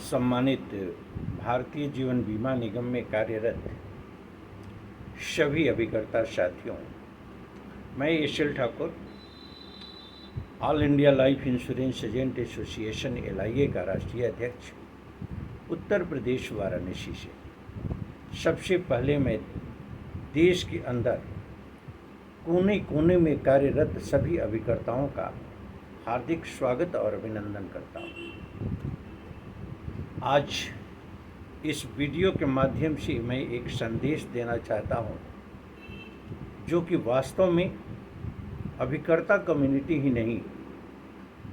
सम्मानित भारतीय जीवन बीमा निगम में कार्यरत सभी अभिकर्ता साथियों, मैं Eshal Thakur all India life insurance agent association LIA का राष्ट्रीय अध्यक्ष उत्तर प्रदेश वाराणसी से सबसे पहले मैं देश के अंदर कोने कोने में कार्यरत सभी अभिकर्ताओं का हार्दिक स्वागत और अभिनंदन करता हूँ। आज इस वीडियो के माध्यम से मैं एक संदेश देना चाहता हूँ जो कि वास्तव में अभिकर्ता कम्युनिटी ही नहीं,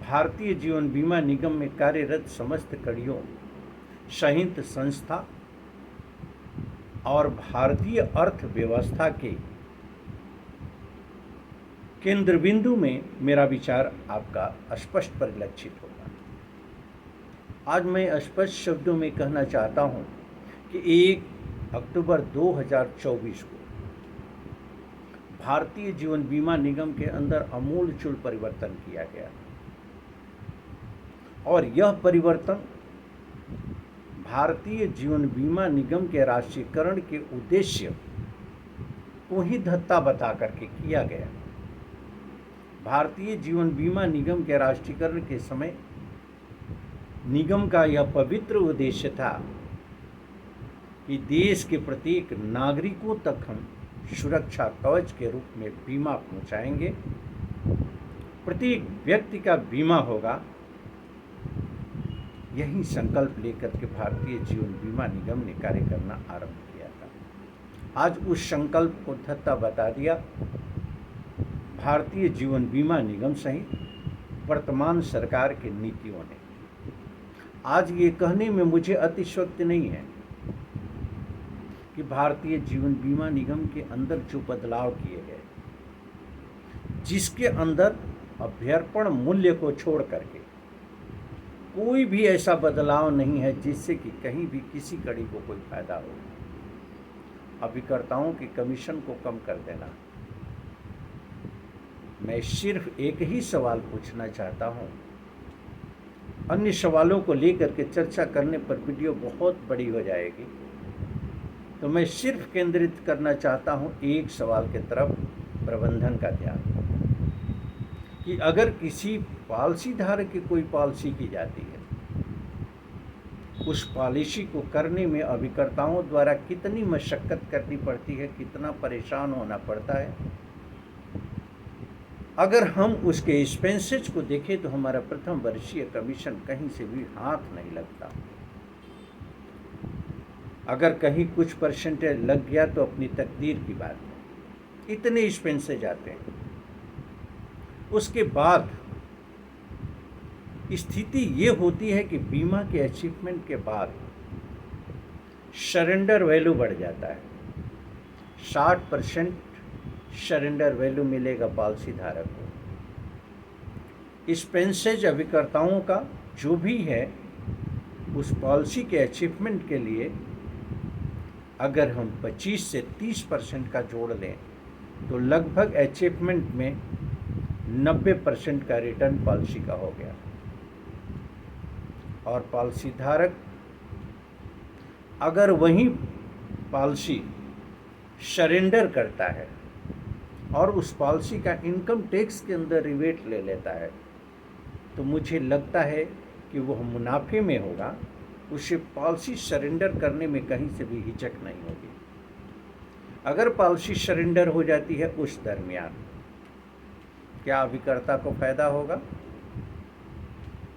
भारतीय जीवन बीमा निगम में कार्यरत समस्त कड़ियों, संहित संस्था और भारतीय अर्थव्यवस्था के केंद्र बिंदु में मेरा विचार आपका स्पष्ट परिलक्षित होगा। आज मैं स्पष्ट शब्दों में कहना चाहता हूं कि 1 अक्टूबर 2024 को भारतीय जीवन बीमा निगम के अंदर आमूलचूल परिवर्तन किया गया और यह परिवर्तन भारतीय जीवन बीमा निगम के राष्ट्रीयकरण के उद्देश्य को ही धत्ता बता करके किया गया। भारतीय जीवन बीमा निगम के राष्ट्रीयकरण के समय निगम का यह पवित्र उद्देश्य था कि देश के प्रत्येक नागरिकों तक हम सुरक्षा कवच के रूप में बीमा पहुंचाएंगे, प्रत्येक व्यक्ति का बीमा होगा। यही संकल्प लेकर के भारतीय जीवन बीमा निगम ने कार्य करना आरंभ किया था। आज उस संकल्प को धत्ता बता दिया भारतीय जीवन बीमा निगम सहित वर्तमान सरकार की नीतियों ने। आज ये कहने में मुझे अतिशयोक्ति नहीं है कि भारतीय जीवन बीमा निगम के अंदर जो बदलाव किए गए, जिसके अंदर अभ्यर्पण मूल्य को छोड़ करके कोई भी ऐसा बदलाव नहीं है जिससे कि कहीं भी किसी कड़ी को कोई फायदा हो। अभिकर्ताओं के कमीशन को कम कर देना। मैं सिर्फ एक ही सवाल पूछना चाहता हूं, अन्य सवालों को लेकर के चर्चा करने पर वीडियो बहुत बड़ी हो जाएगी, तो मैं सिर्फ केंद्रित करना चाहता हूं एक सवाल की तरफ, प्रबंधन का ध्यान, कि अगर किसी पॉलिसी धारक की कोई पॉलिसी की जाती है, उस पॉलिसी को करने में अभिकर्ताओं द्वारा कितनी मशक्कत करनी पड़ती है, कितना परेशान होना पड़ता है। अगर हम उसके एक्सपेंसेस को देखें तो हमारा प्रथम वर्षीय कमीशन कहीं से भी हाथ नहीं लगता। अगर कहीं कुछ परसेंटेज लग गया तो अपनी तकदीर की बात है, इतने एक्सपेंसेस आते हैं। उसके बाद स्थिति ये होती है कि बीमा के अचीवमेंट के बाद सरेंडर वैल्यू बढ़ जाता है। 60% सरेंडर वैल्यू मिलेगा पॉलिसी धारक को। एक्सपेंसेज अभिकर्ताओं का जो भी है उस पॉलिसी के अचीवमेंट के लिए अगर हम 25 से 30% का जोड़ लें तो लगभग अचीवमेंट में 90% का रिटर्न पॉलिसी का हो गया। और पॉलिसी धारक अगर वही पॉलिसी सरेंडर करता है और उस पॉलिसी का इनकम टैक्स के अंदर रिबेट ले लेता है, तो मुझे लगता है कि वह मुनाफे में होगा। उसे पॉलिसी सरेंडर करने में कहीं से भी हिचक नहीं होगी। अगर पॉलिसी सरेंडर हो जाती है उस दरमियान क्या अभिकर्ता को फायदा होगा,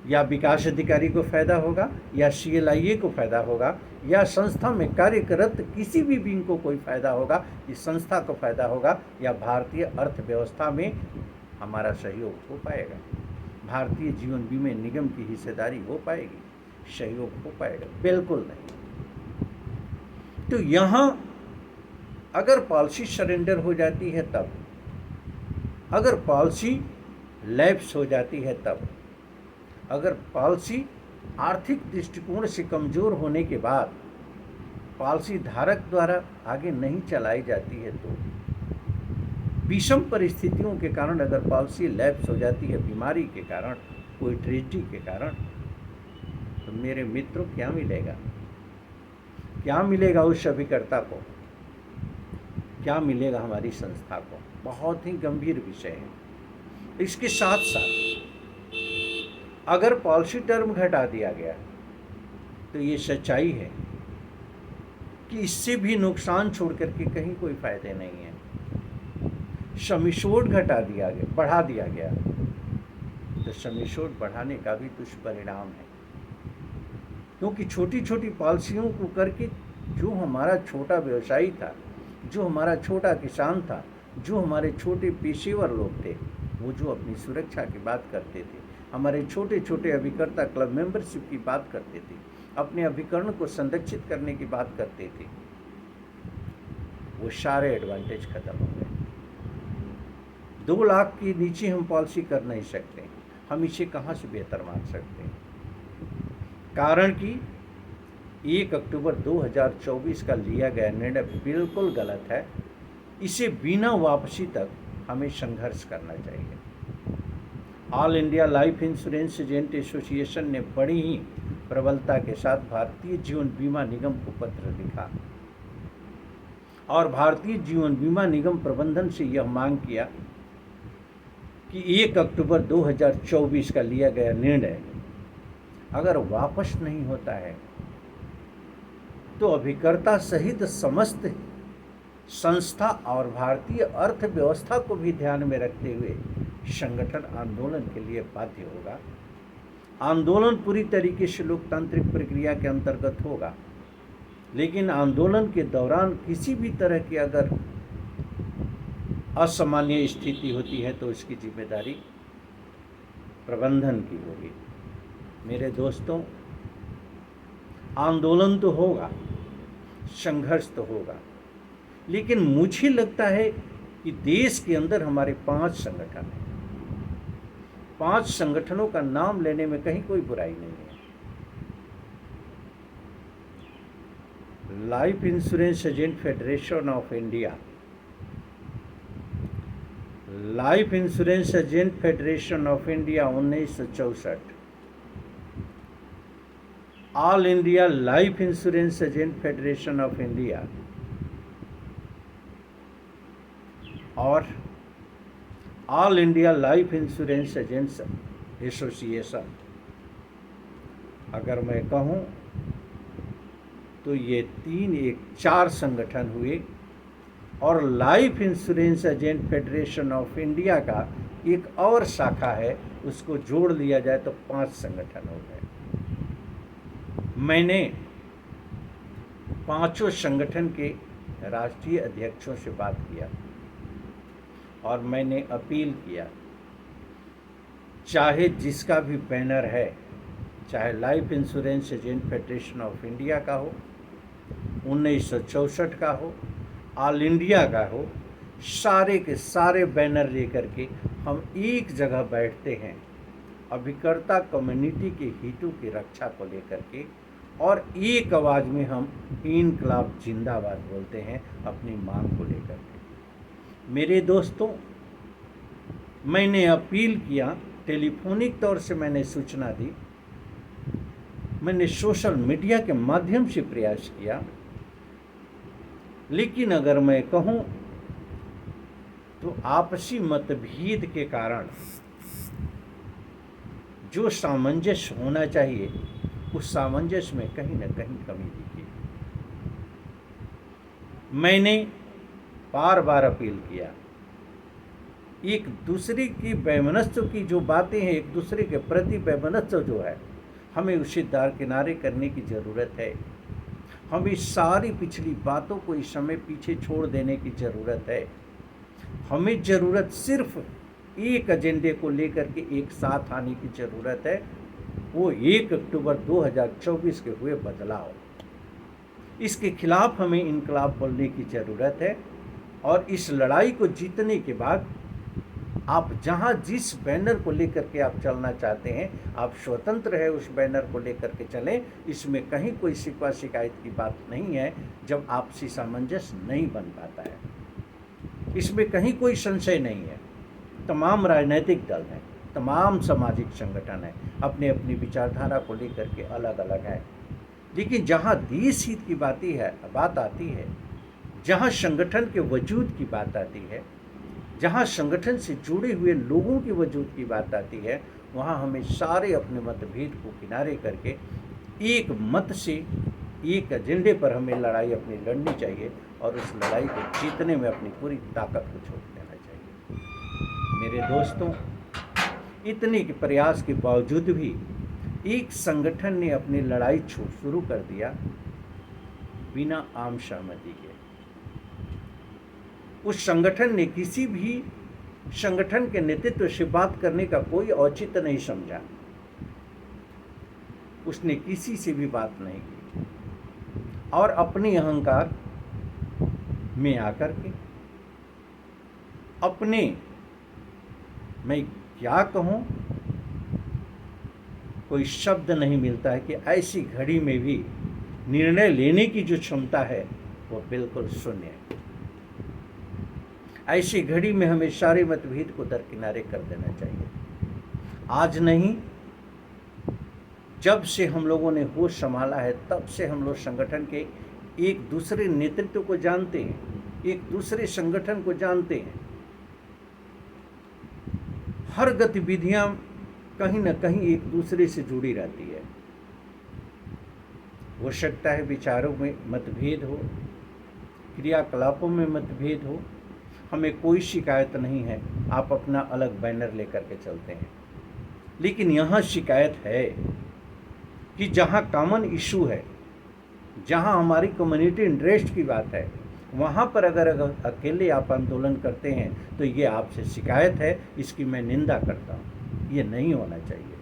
या विकास अधिकारी को फायदा होगा, या CLIA को फायदा होगा, या संस्था में कार्यरत किसी भी विंग को कोई फायदा होगा, इस संस्था को फायदा होगा, या भारतीय अर्थव्यवस्था में हमारा सहयोग हो पाएगा, भारतीय जीवन बीमा निगम की हिस्सेदारी हो पाएगी, सहयोग हो पाएगा? बिल्कुल नहीं। तो यहाँ अगर पॉलिसी सरेंडर हो जाती है तब, अगर पॉलिसी लैप्स हो जाती है तब, अगर पॉलिसी आर्थिक दृष्टिकोण से कमज़ोर होने के बाद पॉलिसी धारक द्वारा आगे नहीं चलाई जाती है, तो विषम परिस्थितियों के कारण अगर पॉलिसी लैप्स हो जाती है, बीमारी के कारण, कोई ट्रेजेडी के कारण, तो मेरे मित्रों क्या मिलेगा? क्या मिलेगा उस अभिकर्ता को? क्या मिलेगा हमारी संस्था को? बहुत ही गंभीर विषय है। इसके साथ साथ अगर पॉलिसी टर्म घटा दिया गया तो ये सच्चाई है कि इससे भी नुकसान छोड़ करके कहीं कोई फायदे नहीं है। समिशोड घटा दिया गया, बढ़ा दिया गया, तो समिशोड बढ़ाने का भी दुष्परिणाम है, क्योंकि छोटी छोटी पॉलिसियों को करके जो हमारा छोटा व्यवसायी था, जो हमारा छोटा किसान था, जो हमारे छोटे पेशेवर लोग थे, वो जो अपनी सुरक्षा की बात करते थे, हमारे छोटे छोटे अभिकर्ता क्लब मेंबरशिप की बात करते थे, अपने अभिकरण को संरक्षित करने की बात करते थे, वो सारे एडवांटेज खत्म हो गए। 2 लाख के नीचे हम पॉलिसी कर नहीं सकते, हम इसे कहाँ से बेहतर मान सकते हैं? कारण कि 1 अक्टूबर 2024 का लिया गया निर्णय बिल्कुल गलत है। इसे बिना वापसी तक हमें संघर्ष करना चाहिए। All India life insurance agent association ने बड़ी ही प्रबलता के साथ भारतीय जीवन बीमा निगम को पत्र लिखा और भारतीय जीवन बीमा निगम प्रबंधन से यह मांग किया कि 1 अक्टूबर 2024 का लिया गया निर्णय अगर वापस नहीं होता है तो अभिकर्ता सहित समस्त संस्था और भारतीय अर्थव्यवस्था को भी ध्यान में रखते हुए संगठन आंदोलन के लिए बाध्य होगा। आंदोलन पूरी तरीके से लोकतांत्रिक प्रक्रिया के अंतर्गत होगा, लेकिन आंदोलन के दौरान किसी भी तरह की अगर असामान्य स्थिति होती है तो इसकी जिम्मेदारी प्रबंधन की होगी। मेरे दोस्तों, आंदोलन तो होगा, संघर्ष तो होगा, लेकिन मुझे लगता है कि देश के अंदर हमारे 5 संगठन हैं। 5 संगठनों का नाम लेने में कहीं कोई बुराई नहीं है। Life insurance agent federation of India, life insurance agent federation of India 1964, all India life insurance agent federation of India और all India life insurance agents association. अगर मैं कहूँ तो ये 4 संगठन हुए और life insurance agent federation of India का एक और शाखा है, उसको जोड़ लिया जाए तो 5 संगठन हो गए। मैंने 5 संगठन के राष्ट्रीय अध्यक्षों से बात किया और मैंने अपील किया, चाहे जिसका भी बैनर है, चाहे life insurance agent federation of India का हो, 1964 का हो, ऑल इंडिया का हो, सारे के सारे बैनर लेकर के हम एक जगह बैठते हैं, अभिकर्ता कम्युनिटी के हितों की रक्षा को लेकर के, और एक आवाज़ में हम इनकलाब जिंदाबाद बोलते हैं अपनी मांग को लेकर के। मेरे दोस्तों, मैंने अपील किया, टेलीफोनिक तौर से मैंने सूचना दी, मैंने सोशल मीडिया के माध्यम से प्रयास किया, लेकिन अगर मैं कहूँ तो आपसी मतभेद के कारण जो सामंजस्य होना चाहिए उस सामंजस्य में कहीं न कहीं कमी दिखी। मैंने बार बार अपील किया, एक दूसरे की वैमनस्य की जो बातें हैं, एक दूसरे के प्रति वैमनस्य जो है, हमें उसे दारकिनारे करने की ज़रूरत है। हमें सारी पिछली बातों को इस समय पीछे छोड़ देने की ज़रूरत है। हमें ज़रूरत सिर्फ एक एजेंडे को लेकर के एक साथ आने की ज़रूरत है, वो 1 अक्टूबर 2024 के हुए बदलाव। इसके खिलाफ हमें इनकलाब बोलने की ज़रूरत है, और इस लड़ाई को जीतने के बाद आप जहां जिस बैनर को लेकर के आप चलना चाहते हैं, आप स्वतंत्र है उस बैनर को लेकर के चलें। इसमें कहीं कोई शिकवा शिकायत की बात नहीं है जब आपसी सामंजस्य नहीं बन पाता है। इसमें कहीं कोई संशय नहीं है। तमाम राजनीतिक दल हैं, तमाम सामाजिक संगठन है, अपने अपनी विचारधारा को लेकर के अलग अलग है, लेकिन जहाँ देश हित की बात आती है, जहाँ संगठन के वजूद की बात आती है, जहाँ संगठन से जुड़े हुए लोगों के वजूद की बात आती है, वहाँ हमें सारे अपने मतभेद को किनारे करके एक मत से एक एजेंडे पर हमें लड़ाई अपनी लड़नी चाहिए और उस लड़ाई को जीतने में अपनी पूरी ताकत को झोंक देना चाहिए। मेरे दोस्तों, इतने के प्रयास के बावजूद भी एक संगठन ने अपनी लड़ाई शुरू कर दिया बिना आम सहमति के। उस संगठन ने किसी भी संगठन के नेतृत्व से बात करने का कोई औचित्य नहीं समझा, उसने किसी से भी बात नहीं की और अपने अहंकार में आकर के अपने, मैं क्या कहूं, कोई शब्द नहीं मिलता है कि ऐसी घड़ी में भी निर्णय लेने की जो क्षमता है वो बिल्कुल शून्य है। ऐसी घड़ी में हमें सारे मतभेद को दरकिनारे कर देना चाहिए। आज नहीं, जब से हम लोगों ने होश संभाला है तब से हम लोग संगठन के एक दूसरे नेतृत्व को जानते हैं, एक दूसरे संगठन को जानते हैं। हर गतिविधियां कहीं ना कहीं एक दूसरे से जुड़ी रहती है। हो सकता है विचारों में मतभेद हो, क्रियाकलापों में मतभेद हो, हमें कोई शिकायत नहीं है, आप अपना अलग बैनर लेकर के चलते हैं। लेकिन यहाँ शिकायत है कि जहाँ कॉमन इशू है, जहाँ हमारी कम्युनिटी इंटरेस्ट की बात है, वहाँ पर अगर अकेले आप आंदोलन करते हैं तो ये आपसे शिकायत है, इसकी मैं निंदा करता हूँ। ये नहीं होना चाहिए।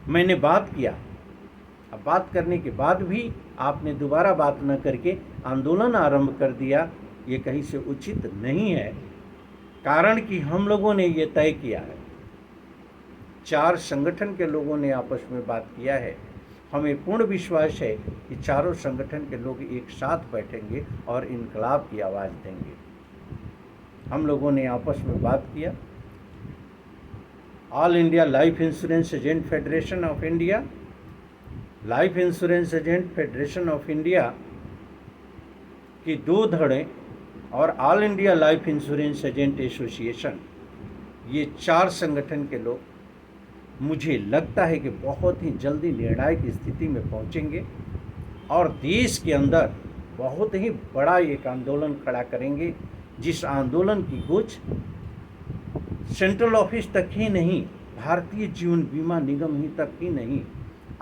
मैंने बात किया, अब बात करने के बाद भी आपने दोबारा बात न करके आंदोलन आरंभ कर दिया, ये कहीं से उचित नहीं है। कारण कि हम लोगों ने ये तय किया है, 4 संगठन के लोगों ने आपस में बात किया है। हमें पूर्ण विश्वास है कि चारों संगठन के लोग एक साथ बैठेंगे और इनकलाब की आवाज़ देंगे। हम लोगों ने आपस में बात किया। All India life insurance agent federation of India, life insurance agent federation of India की 2 धड़ें और all India life insurance agent association, ये 4 संगठन के लोग मुझे लगता है कि बहुत ही जल्दी निर्णायक स्थिति में पहुंचेंगे और देश के अंदर बहुत ही बड़ा एक आंदोलन खड़ा करेंगे, जिस आंदोलन की गूंज सेंट्रल ऑफिस तक ही नहीं, भारतीय जीवन बीमा निगम ही तक ही नहीं,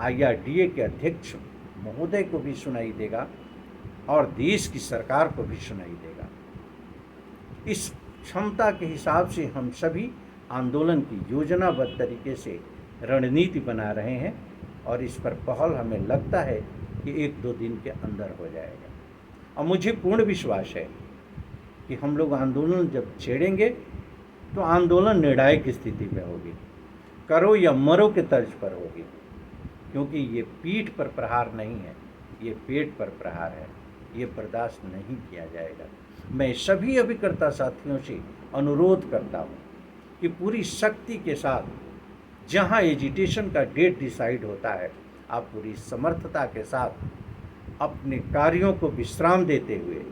IRDA के अध्यक्ष महोदय को भी सुनाई देगा और देश की सरकार को भी सुनाई देगा। इस क्षमता के हिसाब से हम सभी आंदोलन की योजनाबद्ध तरीके से रणनीति बना रहे हैं और इस पर पहल हमें लगता है कि 1-2 दिन के अंदर हो जाएगा। और मुझे पूर्ण विश्वास है कि हम लोग आंदोलन जब छेड़ेंगे तो आंदोलन निर्णायक स्थिति में होगी, करो या मरो के तर्ज पर होगी, क्योंकि ये पीठ पर प्रहार नहीं है, ये पेट पर प्रहार है, ये बर्दाश्त नहीं किया जाएगा। मैं सभी अभिकर्ता साथियों से अनुरोध करता हूँ कि पूरी शक्ति के साथ, जहाँ एजिटेशन का डेट डिसाइड होता है, आप पूरी समर्थता के साथ अपने कार्यों को विश्राम देते हुए,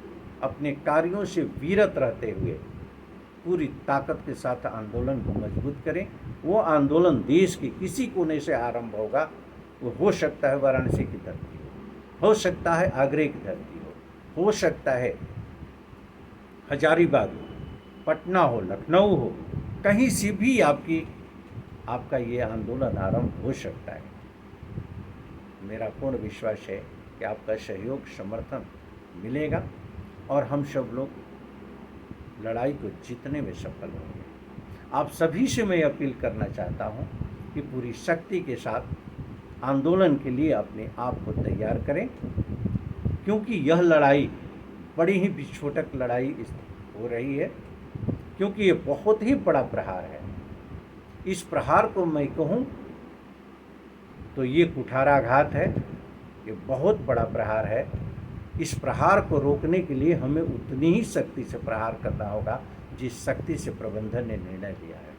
अपने कार्यों से विरत रहते हुए पूरी ताकत के साथ आंदोलन को मजबूत करें। वो आंदोलन देश के किसी कोने से आरंभ होगा। वो हो सकता है वाराणसी की धरती हो सकता है आगरे की धरती हो सकता है हजारीबाग हो, पटना हो, लखनऊ हो, कहीं से भी आपका ये आंदोलन आरंभ हो सकता है। मेरा पूर्ण विश्वास है कि आपका सहयोग समर्थन मिलेगा और हम सब लोग लड़ाई को जीतने में सफल होंगे। आप सभी से मैं अपील करना चाहता हूँ कि पूरी शक्ति के साथ आंदोलन के लिए अपने आप को तैयार करें, क्योंकि यह लड़ाई बड़ी ही विस्फोटक लड़ाई हो रही है, क्योंकि ये बहुत ही बड़ा प्रहार है। इस प्रहार को मैं कहूँ तो ये कुठाराघात है, ये बहुत बड़ा प्रहार है। इस प्रहार को रोकने के लिए हमें उतनी ही शक्ति से प्रहार करना होगा जिस शक्ति से प्रबंधन ने निर्णय लिया है।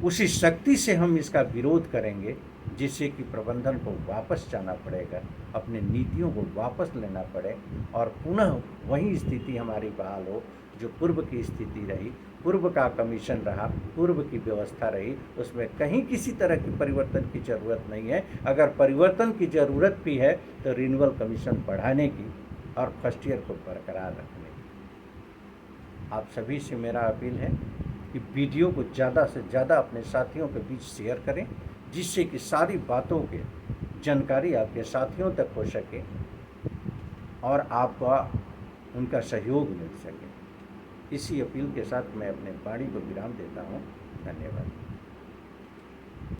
उसी शक्ति से हम इसका विरोध करेंगे जिससे कि प्रबंधन को वापस जाना पड़ेगा, अपने नीतियों को वापस लेना पड़े और पुनः वही स्थिति हमारी बहाल हो जो पूर्व की स्थिति रही, पूर्व का कमीशन रहा, पूर्व की व्यवस्था रही, उसमें कहीं किसी तरह की परिवर्तन की ज़रूरत नहीं है। अगर परिवर्तन की ज़रूरत भी है तो रिन्यूअल कमीशन बढ़ाने की और फर्स्ट ईयर को बरकरार रखने की। आप सभी से मेरा अपील है कि वीडियो को ज़्यादा से ज़्यादा अपने साथियों के बीच शेयर करें, जिससे कि सारी बातों की जानकारी आपके साथियों तक हो सके और आपका उनका सहयोग मिल सके। इसी अपील के साथ मैं अपने वाणी को विराम देता हूँ। धन्यवाद।